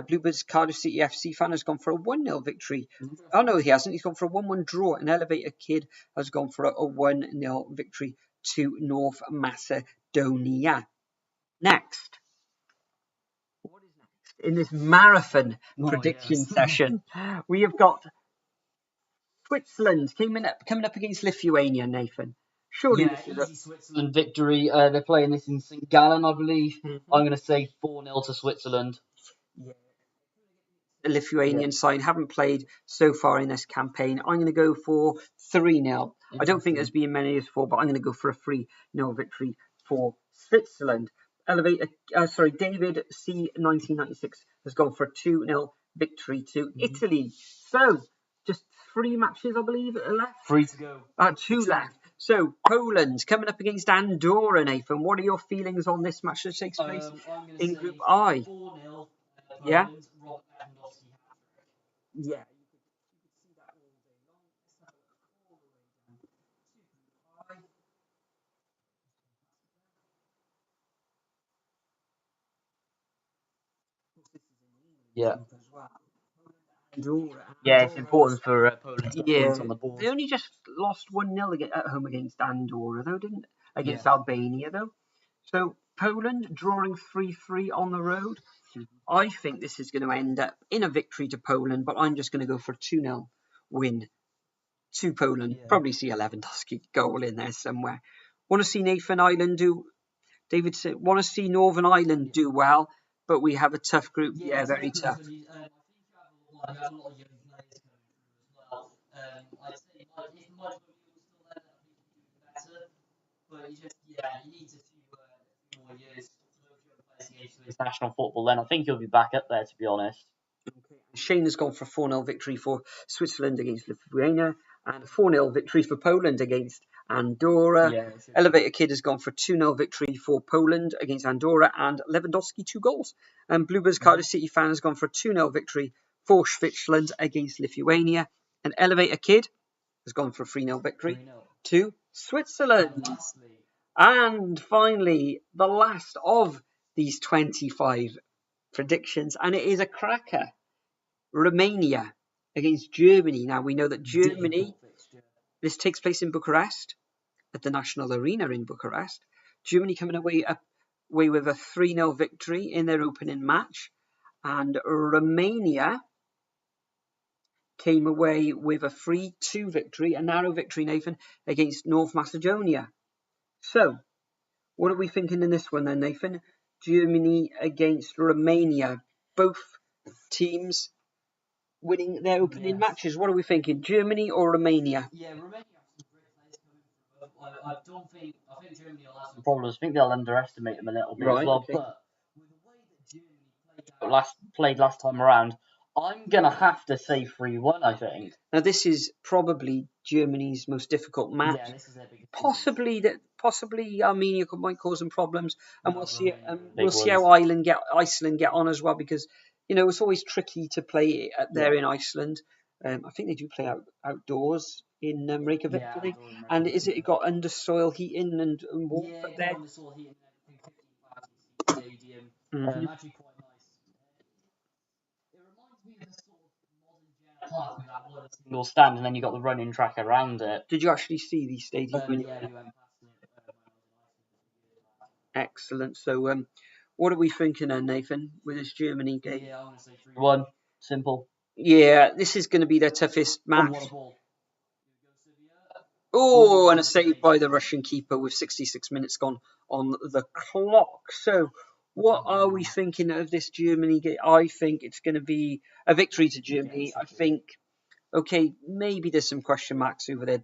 Bluebirds Cardiff City FC fan has gone for a 1-0 victory. Oh, no, he hasn't. He's gone for a 1-1 draw. An Elevator Kid has gone for a 1-0 victory to North Macedonia. Next. What is next? In this marathon prediction session, we have got Switzerland coming up against Lithuania, Nathan. Surely this is easy Switzerland victory. They're playing this in St. Gallen, I believe. I'm going to say 4-0 to Switzerland. Yeah. The Lithuanian side haven't played so far in this campaign. I'm going to go for 3-0. I don't think there's been many as 4, but I'm going to go for a 3-0 victory for Switzerland. David C 1996 has gone for a 2-0 victory to Italy. So just 3 matches, I believe, left. 3 to go. 2 left. So Poland coming up against Andorra, Nathan. What are your feelings on this match that takes place in Group I? 4-0. Yeah. Robert Yeah. Yeah. Yeah, it's important for Poland to put on the board. They only just lost 1-0 at home against Andorra, though, didn't against Albania, though. So Poland drawing 3-3 on the road. I think this is going to end up in a victory to Poland, but I'm just going to go for a 2-0 win to Poland. Probably see a Lewandowski goal in there somewhere. Want to see Nathan Ireland do? David said, want to see Northern Ireland do well, but we have a tough group. Yeah, very tough. I think you have a lot of young players coming through as well. I'd say if Mike still there, that would be better. But you need a few more years for those young players to get to international football. Then I think he'll be back up there, to be honest. Shane has gone for a 4-0 victory for Switzerland against Lithuania and a 4-0 victory for Poland against Andorra. Elevator Kid has gone for a 2-0 victory for Poland against Andorra and Lewandowski 2 goals. And Bluebirds Cardiff City fan has gone for a 2-0 victory for Switzerland against Lithuania. And Elevator Kid has gone for a 3-0 victory to Switzerland. And finally, the last of these 25 predictions, and it is a cracker. Romania against Germany. Now, we know that Germany, this takes place in Bucharest, at the National Arena in Bucharest. Germany coming away with a 3-0 victory in their opening match. And Romania came away with a 3-2 victory, a narrow victory, Nathan, against North Macedonia. So, what are we thinking in this one then, Nathan? Germany against Romania. Both teams winning their opening matches. What are we thinking? Germany or Romania? Yeah, Romania have some great players coming through. I think Germany will have some problems. I think they'll underestimate them a little bit as well. But with the way that Germany played last time around, I'm going to have to say 3-1, I think. Now, this is probably Germany's most difficult match. Yeah, this is their biggest Possibly Armenia might cause some problems, and we'll see how Iceland get on as well, because it's always tricky to play there in Iceland. I think they do play outdoors in Reykjavik, do they? And it got undersoil heating and water there? Yeah, undersoil heating in 15,000 stadium. Actually quite nice. It reminds me of the sort of modern park with that one single stand, and then you got the running track around it. Did you actually see the stadium? Yeah, we went past it. Excellent. So, what are we thinking then, Nathan, with this Germany game? Yeah, I want to say 3-1. Simple. Yeah, this is going to be their toughest match. Oh, and a save by the Russian keeper with 66 minutes gone on the clock. So, what are we thinking of this Germany game? I think it's going to be a victory to Germany. I think, maybe there's some question marks over their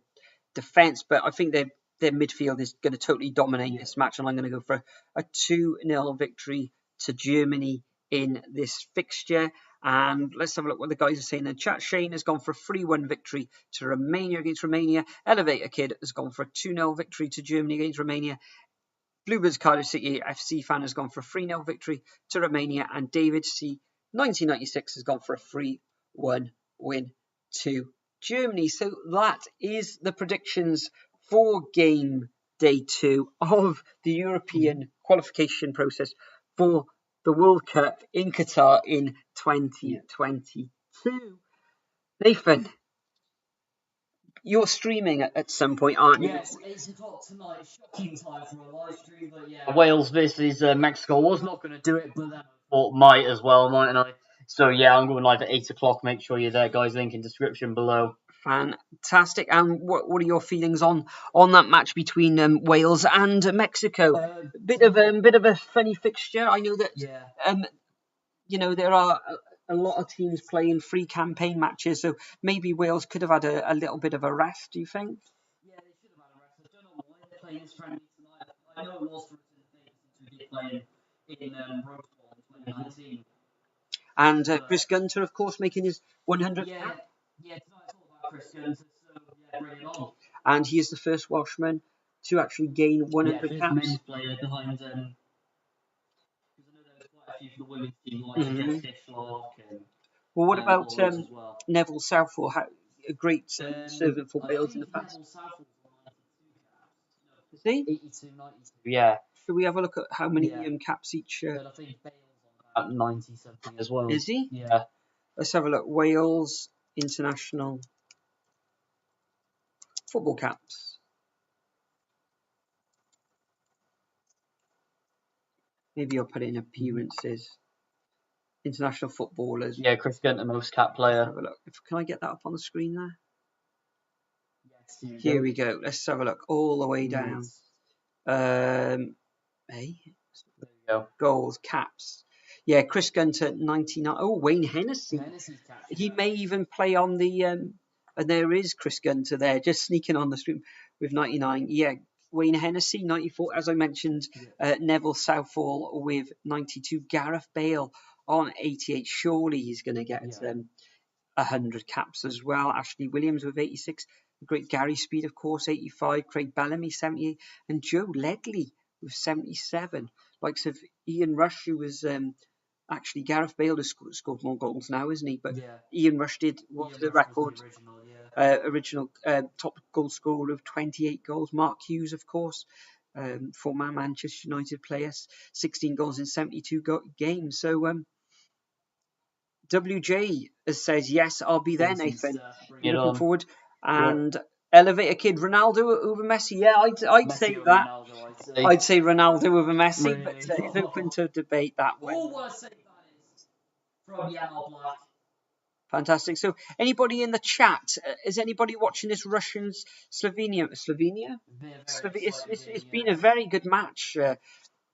defence, but I think their midfield is going to totally dominate this match, and I'm going to go for a 2-0 victory to Germany in this fixture. And let's have a look what the guys are saying in the chat. Shane has gone for a 3-1 victory to Romania against Romania. Elevator Kid has gone for a 2-0 victory to Germany against Romania. Bluebirds Cardiff City FC fan has gone for a 3-0 victory to Romania. And David C. 1996 has gone for a 3-1 win to Germany. So that is the predictions for game day 2 of the European qualification process for the World Cup in Qatar in 2022. Nathan, you're streaming at some point, aren't you? Yes, 8 o'clock tonight. Shocking time for a live stream, but yeah. Wales versus Mexico. I was not going to do it, but then I thought might as well, mightn't I? So yeah, I'm going live at 8 o'clock. Make sure you're there, guys. Link in description below. Fantastic. And what are your feelings on that match between Wales and Mexico? Bit of a funny fixture. I know that there are a lot of teams playing free campaign matches, so maybe Wales could have had a little bit of a rest. Do you think? Yeah, they should have had a rest. I don't know why they're playing this friendly tonight. I know it was for since we did play in Bristol in 2019. And Chris Gunter, of course, making his 100th cap. Yeah, tonight it's all about Chris Gunter, so yeah, bring it on. And he is the first Welshman to actually gain 100 caps. Men's player behind because I know there's quite a few for the women's team, like Jess Dishlock and. Well, what about well. Neville Southall? A great servant for Wales in the past. Neville Southall is he? 82, 92. Yeah. Should we have a look at how many caps each? But I think Bale's on about 90 something as well. Is he? Yeah. Let's have a look. Wales international football caps. Maybe I'll put in appearances. International footballers. Yeah, Chris Gunter, most cap player. Let's have a look. Can I get that up on the screen there? Yes. Here we go. Let's have a look all the way down. There you go. Goals, caps. Yeah, Chris Gunter, 99. Oh, Wayne Hennessy. He may even play on the. And there is Chris Gunter there, just sneaking on the stream with 99. Yeah, Wayne Hennessy, 94. As I mentioned, Neville Southall with 92. Gareth Bale on 88. Surely he's going to get 100 caps as well. Ashley Williams with 86. The great Gary Speed, of course, 85. Craig Bellamy, 78. And Joe Ledley with 77. Likes of Ian Rush, who was actually Gareth Bale has scored more goals now, isn't he? But Ian Rush did the record. Original top goal scorer of 28 goals. Mark Hughes, of course, former Manchester United player, 16 goals in 72 games. So WJ says, yes, I'll be there, Nathan. Looking forward. And Elevator Kid, Ronaldo over Messi. Yeah, I'd say that. Ronaldo, I'd say Ronaldo over Messi, but it's open to debate that way. All I say that is from Yellow Black. Fantastic. So, anybody in the chat? Is anybody watching this Slovenia? It's been a very good match,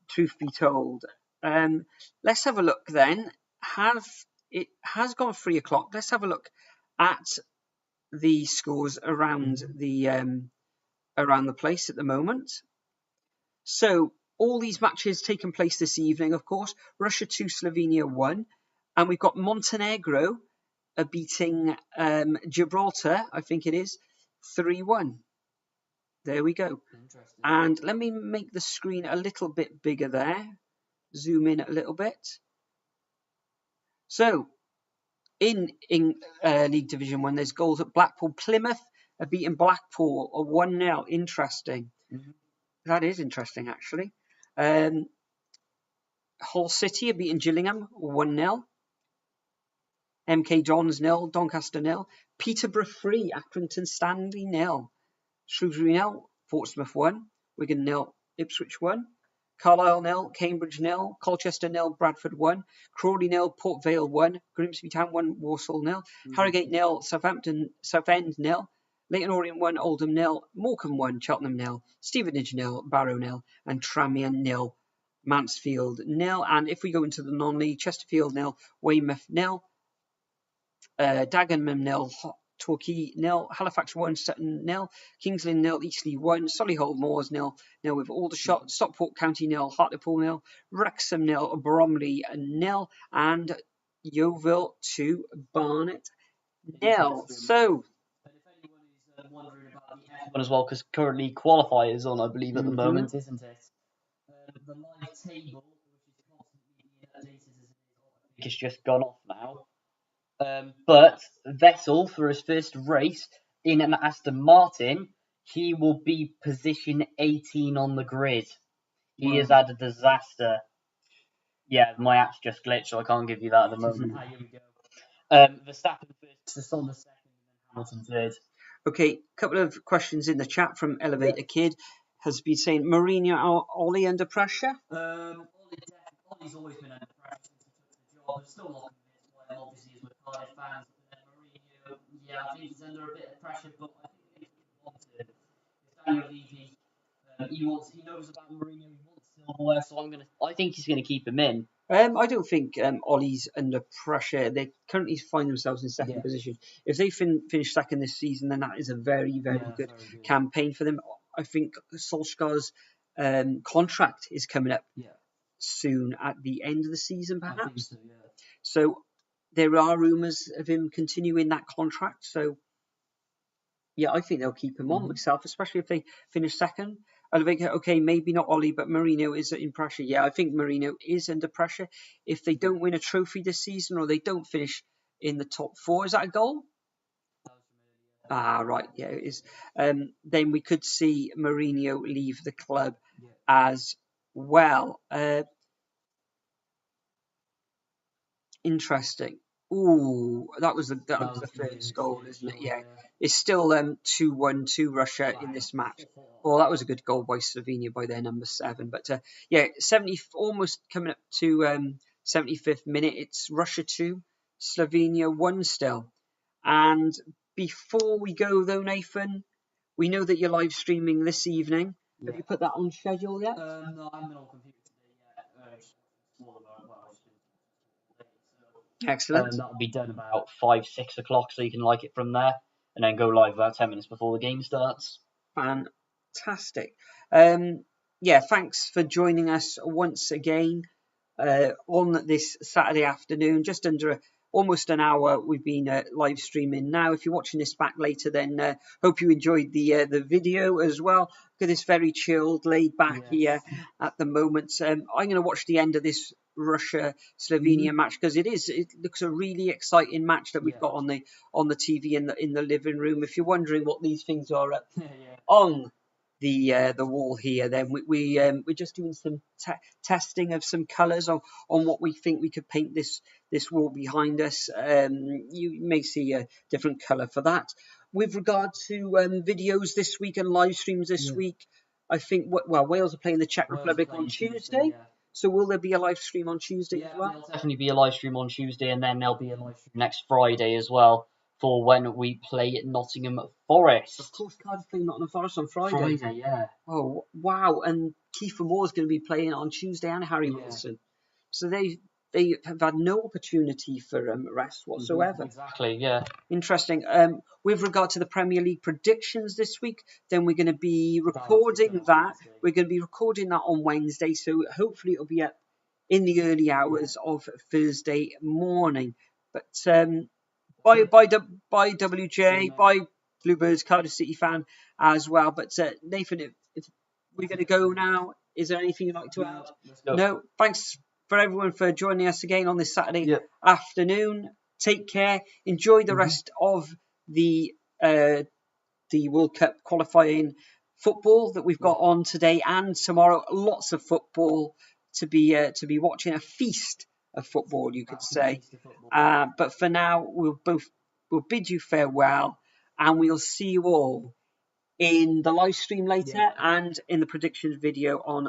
truth be told. Let's have a look then. It has gone 3 o'clock. Let's have a look at the scores around the place at the moment. So, all these matches taking place this evening, of course. Russia 2, Slovenia 1. And we've got Montenegro beating Gibraltar, I think it is, 3-1. There we go. And let me make the screen a little bit bigger there. Zoom in a little bit. So, in League Division 1, there's goals at Blackpool. Plymouth are beating Blackpool 1-0. Interesting. That is interesting, actually. Hull City are beating Gillingham 1-0. MK Dons 0, Doncaster 0. Peterborough 3, Accrington Stanley 0. Shrewsbury 0, Portsmouth 1. Wigan 0, Ipswich 1. Carlisle 0, Cambridge 0. Colchester 0, Bradford 1. Crawley 0, Port Vale 1. Grimsby Town 1, Walsall 0. Harrogate 0, Southend 0. Leyton Orient 1, Oldham 0. Morecambe 1, Cheltenham 0. Stevenage 0, Barrow 0. And Tranmere 0, Mansfield 0. And if we go into the non-league, Chesterfield 0, Weymouth 0. Dagenham 0, Torquay 0, Halifax 1, Sutton 0, Kings Lynn 0, Eastleigh 1, Solihull Moors 0, with Aldershot, Stockport County 0, Hartlepool 0, Wrexham 0, Bromley 0, and Yeovil 2, Barnet 0. So, and if anyone is wondering about the F1 as well, because currently qualifiers on, I believe, at the moment, isn't it? The live table, which is constantly being updated as it is, I think it's just gone off now. But Vettel, for his first race in an Aston Martin, he will be position 18 on the grid. He has had a disaster. Yeah, my app's just glitched, so I can't give you that at the moment. Here we go. Verstappen first, Sonda second, and then Hamilton third. Okay, couple of questions in the chat from Elevator Kid. Has been saying Mourinho or Ollie under pressure? Ollie's always been under pressure since he took the job. I'm still not convinced by him, obviously, as we're Cardiff fans. But then Mourinho, yeah, I think he's under a bit of pressure, but I think if he wants it, if Daniel Levy, he knows about Mourinho, he wants silverware, so I think he's gonna keep him in. I don't think Ollie's under pressure. They currently find themselves in second position. If they finish second this season, then that is a very, very good campaign for them. I think Solskjaer's contract is coming up soon at the end of the season, perhaps. So there are rumours of him continuing that contract. So yeah, I think they'll keep him on myself, especially if they finish second. Okay, maybe not Ollie, but Mourinho is in pressure. Yeah, I think Mourinho is under pressure. If they don't win a trophy this season or they don't finish in the top 4, is that a goal? Right, yeah, it is. Then we could see Mourinho leave the club as well. Interesting. Ooh, that was the first goal, isn't it? Yeah. It's still 2-1 to Russia in this match. Well, that was a good goal by Slovenia by their number 7. But yeah, 70, almost coming up to 75th minute. It's Russia 2, Slovenia 1 still. And before we go though, Nathan, we know that you're live streaming this evening. Have you put that on schedule yet? No, I'm not on computer today yet. Excellent. That'll be done about 5-6 o'clock, so you can like it from there, and then go live about 10 minutes before the game starts. Fantastic. Yeah, thanks for joining us once again on this Saturday afternoon. Just under almost an hour we've been live streaming now. If you're watching this back later, then hope you enjoyed the video as well. Look at this, very chilled, laid back here at the moment. I'm going to watch the end of this Russia-Slovenia match because it looks a really exciting match that we've got on the TV in the living room. If you're wondering what these things are on the wall here, then we're just doing some testing of some colours on what we think we could paint this wall behind us. You may see a different colour for that. With regard to videos this week and live streams this week, I think Wales are playing the Czech Republic on Tuesday. So will there be a live stream on Tuesday as well? There'll definitely be a live stream on Tuesday, and then there'll be a live stream next Friday as well for when we play at Nottingham Forest. Of course, Cardiff play Nottingham Forest on Friday. Oh, wow. And Kiefer Moore's going to be playing on Tuesday, and Harry Wilson. So they have had no opportunity for rest whatsoever. Exactly, yeah. Interesting. With regard to the Premier League predictions this week, then we're going to be recording that. We're going to be recording that on Wednesday, so hopefully it'll be up in the early hours of Thursday morning. But by WJ, by Bluebirds, Cardiff City fan as well. But Nathan, if we're going to go now, is there anything you'd like to add? No. Thanks for everyone for joining us again on this Saturday afternoon. Take care. Enjoy the rest of the World Cup qualifying football that we've got on today and tomorrow. Lots of football to be watching. A feast of football, you could say. But for now, we'll bid you farewell, and we'll see you all in the live stream later and in the predictions video on